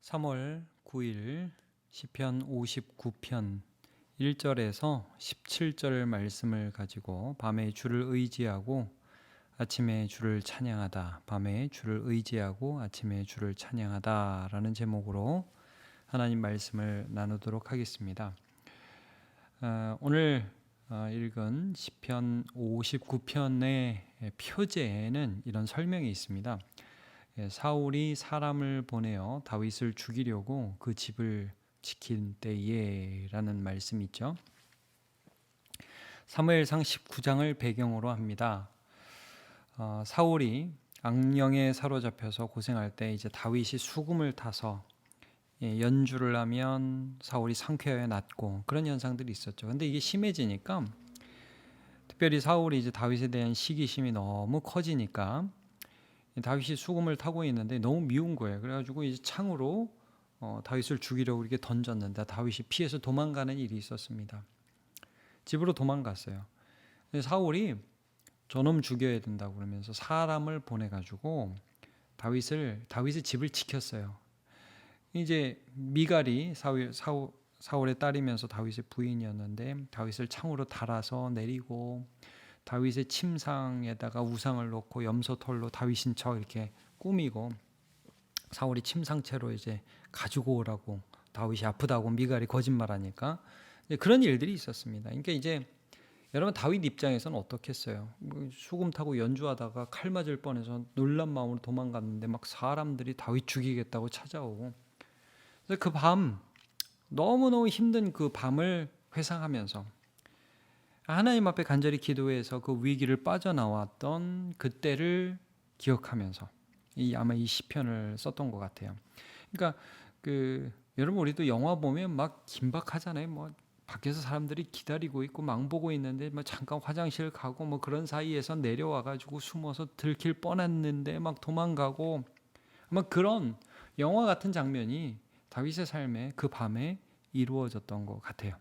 3월 9일 시편 59편 1절에서 17절 말씀을 가지고 밤에 주를 의지하고 아침에 주를 찬양하다, 밤에 주를 의지하고 아침에 주를 찬양하다 라는 제목으로 하나님 말씀을 나누도록 하겠습니다. 오늘 읽은 시편 59편의 표제에는 이런 설명이 있습니다. 사울이 사람을 보내어 다윗을 죽이려고 그 집을 지킨 때에 라는 말씀이 있죠. 사무엘상 19장을 배경으로 합니다. 사울이 악령에 사로잡혀서 고생할 때 이제 다윗이 수금을 타서 연주를 하면 사울이 상쾌하여 낫고 그런 현상들이 있었죠. 근데 이게 심해지니까 특별히 사울이 이제 다윗에 대한 시기심이 너무 커지니까 다윗이 수금을 타고 있는데 너무 미운 거예요. 그래가지고 이제 창으로 다윗을 죽이려고 이렇게 던졌는데 다윗이 피해서 도망가는 일이 있었습니다. 집으로 도망갔어요. 사울이 저놈 죽여야 된다고 그러면서 사람을 보내가지고 다윗의 집을 지켰어요. 이제 미갈이 사울의 딸이면서 다윗의 부인이었는데 다윗을 창으로 달아서 내리고 다윗의 침상에다가 우상을 놓고 염소털로 다윗인 척 이렇게 꾸미고 사울이 침상채로 이제 가지고 오라고 다윗이 아프다고 미갈이 거짓말하니까 그런 일들이 있었습니다. 그러니까 이제 여러분 다윗 입장에서는 어떻겠어요? 수금 타고 연주하다가 칼 맞을 뻔해서 놀란 마음으로 도망갔는데 막 사람들이 다윗 죽이겠다고 찾아오고 그래서 그 밤 너무너무 힘든 그 밤을 회상하면서 하나님 앞에 간절히 기도해서 그 위기를 빠져나왔던 그때를 기억하면서 아마 이 시편을 썼던 것 같아요. 그러니까 여러분 우리도 영화 보면 막 긴박하잖아요. 뭐 밖에서 사람들이 기다리고 있고 망보고 있는데 뭐 잠깐 화장실 가고 뭐 그런 사이에서 내려와 가지고 숨어서 들킬 뻔했는데 막 도망가고 막 그런 영화 같은 장면이 다윗의 삶에 그 밤에 이루어졌던 것 같아요.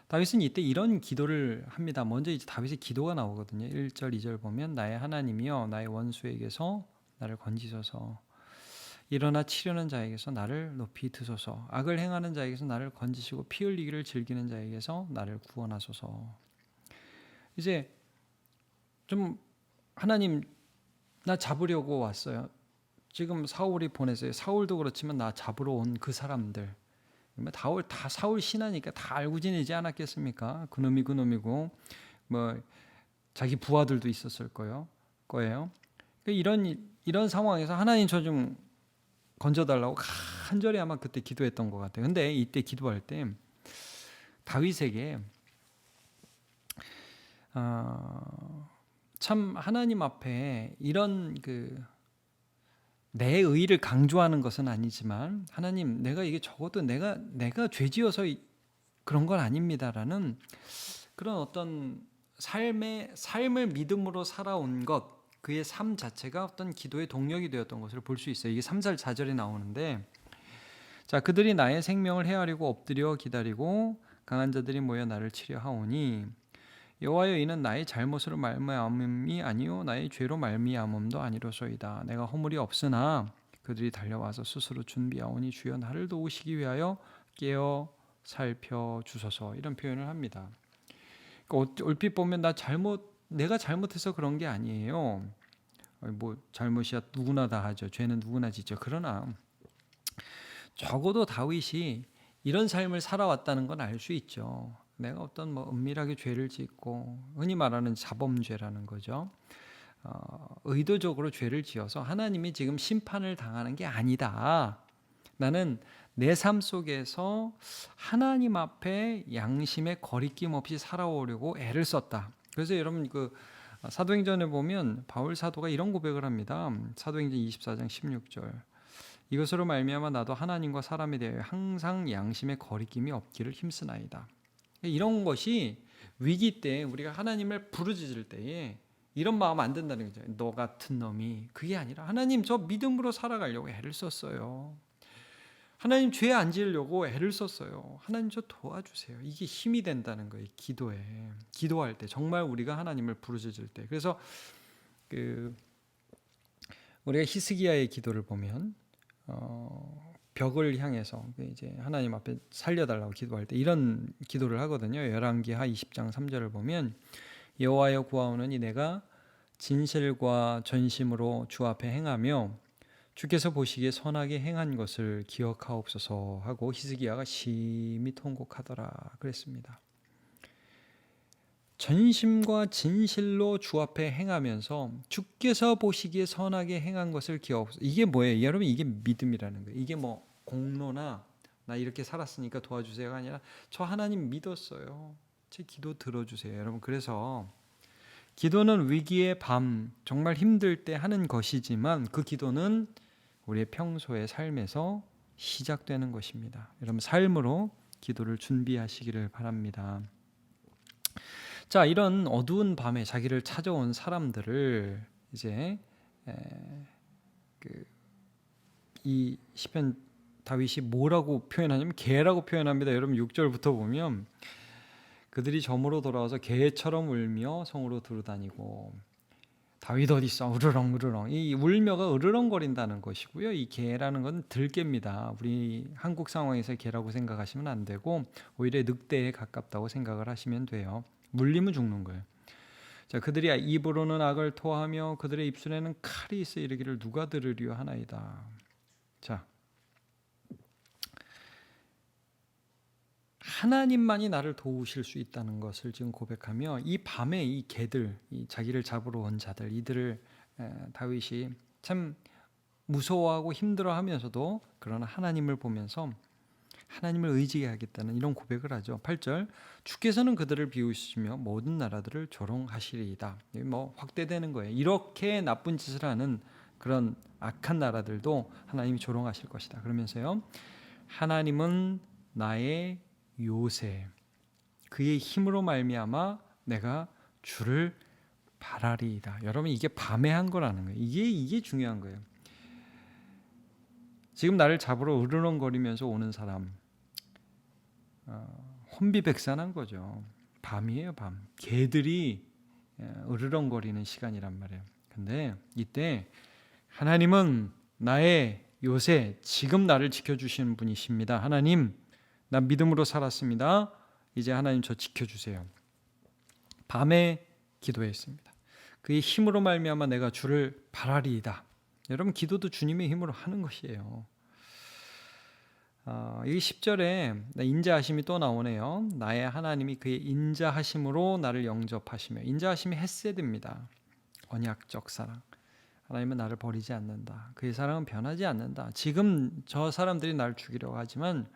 다윗은 이때 이런 기도를 합니다. 먼저 이제 다윗의 기도가 나오거든요. 1절, 2절 보면 나의 하나님이여 나의 원수에게서 나를 건지소서 일어나 치려는 자에게서 나를 높이 드소서 악을 행하는 자에게서 나를 건지시고 피 흘리기를 즐기는 자에게서 나를 구원하소서. 이제 좀 하나님 나 잡으려고 왔어요. 지금 사울이 보냈어요. 사울도 그렇지만 나 잡으러 온 그 사람들 다 사울 신하니까 다 알고 지내지 않았겠습니까? 그놈이고 뭐 자기 부하들도 있었을 거예요. 이런 상황에서 하나님 저 좀 건져달라고 간절히 아마 그때 기도했던 것 같아요. 근데 이때 기도할 때 다윗에게 참 하나님 앞에 이런 내 의를 강조하는 것은 아니지만 하나님 내가 이게 적어도 내가 죄지어서 그런 건 아닙니다라는 그런 어떤 삶을 믿음으로 살아온 것 그의 삶 자체가 어떤 기도의 동력이 되었던 것을 볼 수 있어요. 이게 3절 4절에 나오는데 자 그들이 나의 생명을 헤아리고 엎드려 기다리고 강한 자들이 모여 나를 치려 하오니 여호와여 이는 나의 잘못으로 말미암음이 아니요 나의 죄로 말미암음도 아니로소이다. 내가 허물이 없으나 그들이 달려와서 스스로 준비하오니 주여 나를 도우시기 위하여 깨어 살펴 주소서. 이런 표현을 합니다. 그러니까 얼핏 보면 내가 잘못해서 그런 게 아니에요. 뭐 잘못이야 누구나 다 하죠. 죄는 누구나 짓죠. 그러나 적어도 다윗이 이런 삶을 살아왔다는 건 알 수 있죠. 내가 어떤 은밀하게 죄를 짓고 흔히 말하는 자범죄라는 거죠. 의도적으로 죄를 지어서 하나님이 지금 심판을 당하는 게 아니다. 나는 내 삶 속에서 하나님 앞에 양심에 거리낌 없이 살아오려고 애를 썼다. 그래서 여러분 사도행전에 보면 바울 사도가 이런 고백을 합니다. 사도행전 24장 16절. 이것으로 말미암아 나도 하나님과 사람에 대하여 항상 양심에 거리낌이 없기를 힘쓰나이다. 이런 것이 위기 때 우리가 하나님을 부르짖을 때에 이런 마음 안 든다는 거죠. 너 같은 놈이. 그게 아니라 하나님 저 믿음으로 살아가려고 애를 썼어요. 하나님 죄 안 지으려고 애를 썼어요. 하나님 저 도와주세요. 이게 힘이 된다는 거예요. 기도할 때 정말 우리가 하나님을 부르짖을 때. 그래서 우리가 히스기야의 기도를 보면 벽을 향해서 이제 하나님 앞에 살려달라고 기도할 때 이런 기도를 하거든요. 열왕기하 20장 3절을 보면 여호와여 구하오노니 내가 진실과 전심으로 주 앞에 행하며 주께서 보시기에 선하게 행한 것을 기억하옵소서 하고 히스기야가 심히 통곡하더라 그랬습니다. 전심과 진실로 주 앞에 행하면서 주께서 보시기에 선하게 행한 것을 기억하옵소서. 이게 뭐예요? 여러분, 이게 믿음이라는 거예요. 이게 뭐 공로나 나 이렇게 살았으니까 도와주세요가 아니라 저 하나님 믿었어요. 제 기도 들어주세요. 여러분, 그래서 기도는 위기의 밤, 정말 힘들 때 하는 것이지만 그 기도는 우리의 평소의 삶에서 시작되는 것입니다. 여러분, 삶으로 기도를 준비하시기를 바랍니다. 자, 이런 어두운 밤에 자기를 찾아온 사람들을 이제 이 시편 다윗이 뭐라고 표현하냐면 개라고 표현합니다. 여러분 6절부터 보면 그들이 점으로 돌아와서 개처럼 울며 성으로 두루다니고 다윗 어디 있어? 으르렁 으르렁. 이 울며가 으르렁거린다는 것이고요. 이 개라는 건 들개입니다. 우리 한국 상황에서 개라고 생각하시면 안 되고 오히려 늑대에 가깝다고 생각을 하시면 돼요. 물리면 죽는 거예요. 자, 그들이 입으로는 악을 토하며 그들의 입술에는 칼이 있어 이르기를 누가 들으려 하나이다. 자, 하나님만이 나를 도우실 수 있다는 것을 지금 고백하며 이 밤에 이 개들, 이 자기를 잡으러 온 자들, 이들을 다윗이 참 무서워하고 힘들어하면서도 그러나 하나님을 보면서 하나님을 의지하겠다는 이런 고백을 하죠. 8절 주께서는 그들을 비우시며 모든 나라들을 조롱하시리이다. 뭐 확대되는 거예요. 이렇게 나쁜 짓을 하는 그런 악한 나라들도 하나님이 조롱하실 것이다. 그러면서요. 하나님은 나의 요새 그의 힘으로 말미암아 내가 주를 바라리이다. 여러분 이게 밤에 한 거라는 거예요. 이게 중요한 거예요. 지금 나를 잡으러 으르렁거리면서 오는 사람 혼비백산한 거죠. 밤이에요, 밤. 개들이 으르렁거리는 시간이란 말이에요. 근데 이때 하나님은 나의 요새 지금 나를 지켜주시는 분이십니다. 하나님 난 믿음으로 살았습니다. 이제 하나님 저 지켜주세요. 밤에 기도했습니다. 그의 힘으로 말미암아 내가 주를 바라리이다. 여러분 기도도 주님의 힘으로 하는 것이에요. 이 10절에 인자하심이 또 나오네요. 나의 하나님이 그의 인자하심으로 나를 영접하시며 인자하심이 헤세드입니다. 언약적 사랑. 하나님은 나를 버리지 않는다. 그의 사랑은 변하지 않는다. 지금 저 사람들이 나를 죽이려고 하지만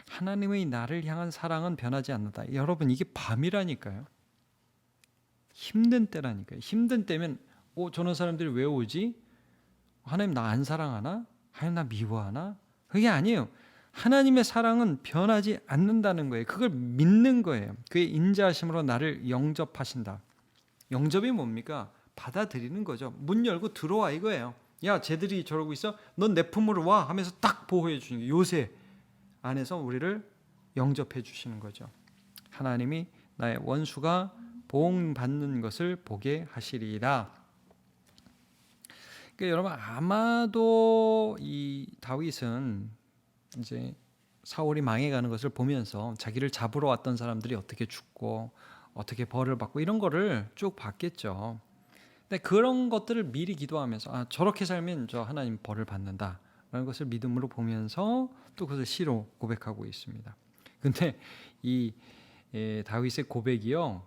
하나님의 나를 향한 사랑은 변하지 않는다. 여러분 이게 밤이라니까요. 힘든 때라니까요. 힘든 때면 저런 사람들이 왜 오지? 하나님 나 안 사랑하나? 하나님 나 미워하나? 그게 아니에요. 하나님의 사랑은 변하지 않는다는 거예요. 그걸 믿는 거예요. 그의 인자하심으로 나를 영접하신다. 영접이 뭡니까? 받아들이는 거죠. 문 열고 들어와 이거예요. 야 쟤들이 저러고 있어? 넌 내 품으로 와 하면서 딱 보호해 주시는 거예요. 요새 안에서 우리를 영접해 주시는 거죠. 하나님이 나의 원수가 보응받는 것을 보게 하시리이다. 그러니까 여러분 아마도 이 다윗은 이제 사울이 망해가는 것을 보면서 자기를 잡으러 왔던 사람들이 어떻게 죽고 어떻게 벌을 받고 이런 거를 쭉 봤겠죠. 근데 그런 것들을 미리 기도하면서 저렇게 살면 저 하나님 벌을 받는다 라는 것을 믿음으로 보면서 또 그것을 시로 고백하고 있습니다. 근데 이 다윗의 고백이요,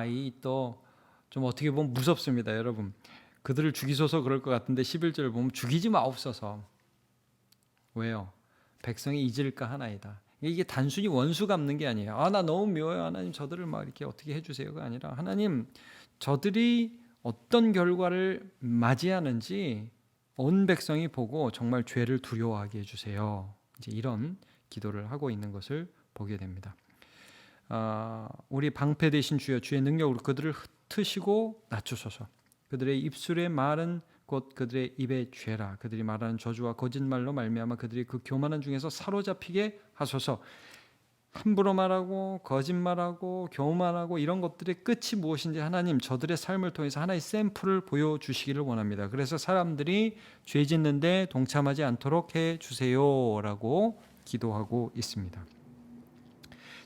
이 또 좀 어떻게 보면 무섭습니다. 여러분 그들을 죽이소서 그럴 것 같은데 11절을 보면 죽이지 마옵소서. 왜요? 백성이 잊을까 하나이다. 이게 단순히 원수 갚는 게 아니에요. 나 너무 미워요. 하나님 저들을 막 이렇게 어떻게 해주세요가 아니라 하나님 저들이 어떤 결과를 맞이하는지 온 백성이 보고 정말 죄를 두려워하게 해주세요. 이제 이런 기도를 하고 있는 것을 보게 됩니다. 우리 방패 되신 주여 주의 능력으로 그들을 흩으시고 낮추소서. 그들의 입술의 말은 곧 그들의 입의 죄라. 그들이 말하는 저주와 거짓말로 말미암아 그들이 그 교만한 중에서 사로잡히게 하소서. 함부로 말하고 거짓말하고 교만하고 이런 것들의 끝이 무엇인지 하나님 저들의 삶을 통해서 하나의 샘플을 보여주시기를 원합니다. 그래서 사람들이 죄 짓는데 동참하지 않도록 해주세요라고 기도하고 있습니다.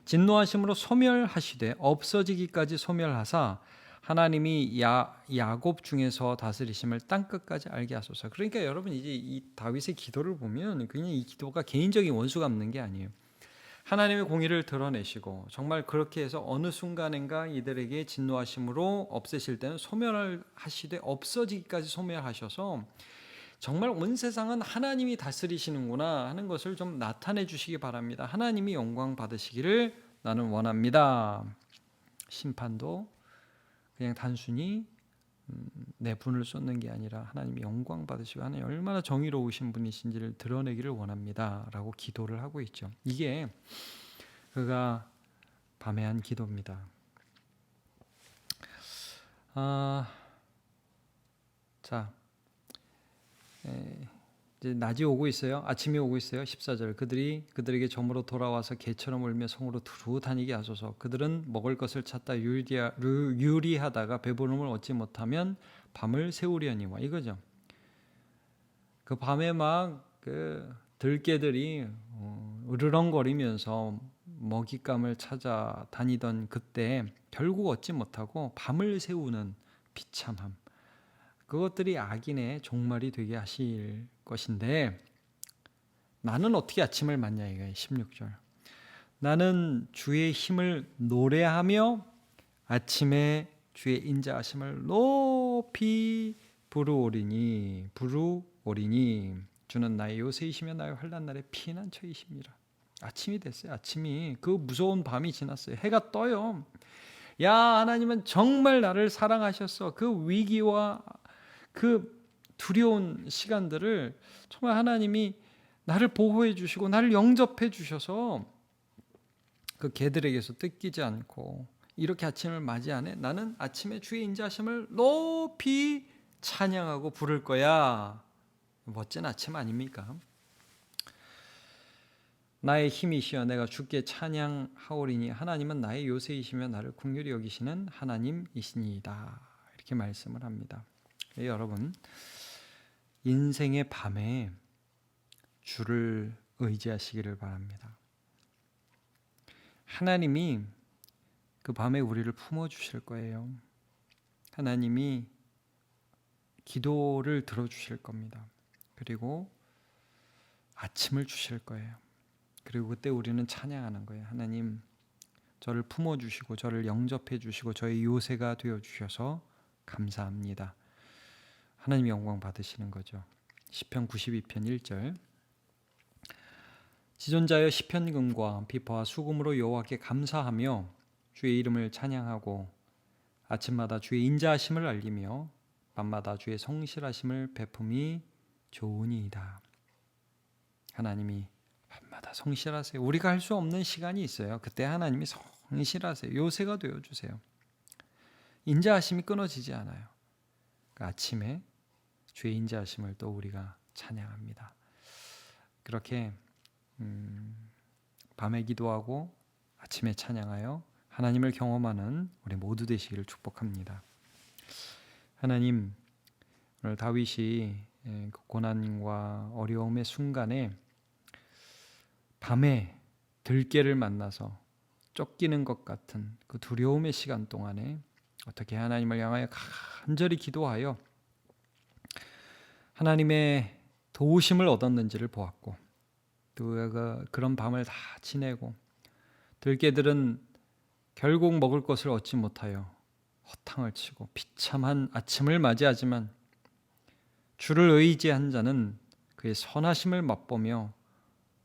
진노하심으로 소멸하시되 없어지기까지 소멸하사 하나님이 야곱 중에서 다스리심을 땅끝까지 알게 하소서. 그러니까 여러분 이제 이 다윗의 기도를 보면 그냥 이 기도가 개인적인 원수 갚는 게 아니에요. 하나님의 공의를 드러내시고 정말 그렇게 해서 어느 순간인가 이들에게 진노하심으로 없애실 때는 소멸하시되 없어지기까지 소멸하셔서 정말 온 세상은 하나님이 다스리시는구나 하는 것을 좀 나타내 주시기 바랍니다. 하나님이 영광 받으시기를 나는 원합니다. 심판도 그냥 단순히 내 분을 쏟는 게 아니라 하나님이 영광 받으시고 하나님 얼마나 정의로우신 분이신지를 드러내기를 원합니다 라고 기도를 하고 있죠. 이게 그가 밤에 한 기도입니다. 자, 이제 낮이 오고 있어요. 아침이 오고 있어요. 14절 그들에게 점으로 돌아와서 개처럼 울며 성으로 두루 다니게 하소서. 그들은 먹을 것을 찾다 유리하다가 배부름을 얻지 못하면 밤을 새우려니와 이거죠. 그 밤에 막 그 들개들이 으르렁거리면서 먹잇감을 찾아 다니던 그때 결국 얻지 못하고 밤을 새우는 비참함. 그것들이 악인의 종말이 되게 하실 것인데 나는 어떻게 아침을 맞냐 이거예요. 16절. 나는 주의 힘을 노래하며 아침에 주의 인자하심을 높이 부르오리니 주는 나의 요새이시며 나의 환난 날의 피난처이십니다. 아침이 됐어요. 아침이 그 무서운 밤이 지났어요. 해가 떠요. 야 하나님은 정말 나를 사랑하셨어. 그 위기와 그 두려운 시간들을 정말 하나님이 나를 보호해 주시고 나를 영접해 주셔서 그 개들에게서 뜯기지 않고 이렇게 아침을 맞이하네. 나는 아침에 주의 인자하심을 높이 찬양하고 부를 거야. 멋진 아침 아닙니까? 나의 힘이시여 내가 주께 찬양하오리니 하나님은 나의 요새이시며 나를 긍휼히 여기시는 하나님이시니이다. 이렇게 말씀을 합니다. 여러분 인생의 밤에 주를 의지하시기를 바랍니다. 하나님이 그 밤에 우리를 품어주실 거예요. 하나님이 기도를 들어주실 겁니다. 그리고 아침을 주실 거예요. 그리고 그때 우리는 찬양하는 거예요. 하나님 저를 품어주시고 저를 영접해 주시고 저의 요새가 되어주셔서 감사합니다. 하나님 영광 받으시는 거죠. 시편 92편 1절 지존자여 시편금과 비파와 수금으로 여호와께 감사하며 주의 이름을 찬양하고 아침마다 주의 인자하심을 알리며 밤마다 주의 성실하심을 베품이 좋으니이다. 하나님이 밤마다 성실하세요. 우리가 할 수 없는 시간이 있어요. 그때 하나님이 성실하세요. 요새가 되어주세요. 인자하심이 끊어지지 않아요. 그 아침에 주의 인자하심을 또 우리가 찬양합니다. 그렇게 밤에 기도하고 아침에 찬양하여 하나님을 경험하는 우리 모두 되시기를 축복합니다. 하나님 오늘 다윗이 고난과 어려움의 순간에 밤에 들개를 만나서 쫓기는 것 같은 그 두려움의 시간 동안에 어떻게 하나님을 향하여 간절히 기도하여 하나님의 도우심을 얻었는지를 보았고 또 그런 밤을 다 지내고 들개들은 결국 먹을 것을 얻지 못하여 허탕을 치고 비참한 아침을 맞이하지만 주를 의지한 자는 그의 선하심을 맛보며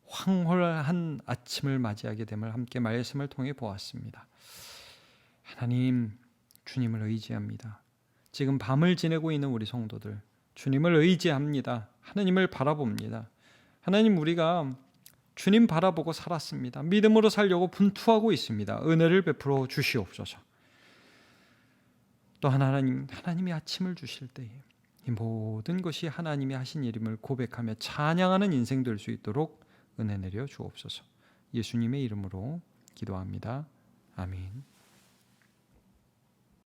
황홀한 아침을 맞이하게 됨을 함께 말씀을 통해 보았습니다. 하나님 주님을 의지합니다. 지금 밤을 지내고 있는 우리 성도들 주님을 의지합니다. 하나님을 바라봅니다. 하나님 우리가 주님 바라보고 살았습니다. 믿음으로 살려고 분투하고 있습니다. 은혜를 베풀어 주시옵소서. 또 하나님이 아침을 주실 때에 이 모든 것이 하나님이 하신 일임을 고백하며 찬양하는 인생 될 수 있도록 은혜 내려 주옵소서. 예수님의 이름으로 기도합니다. 아멘.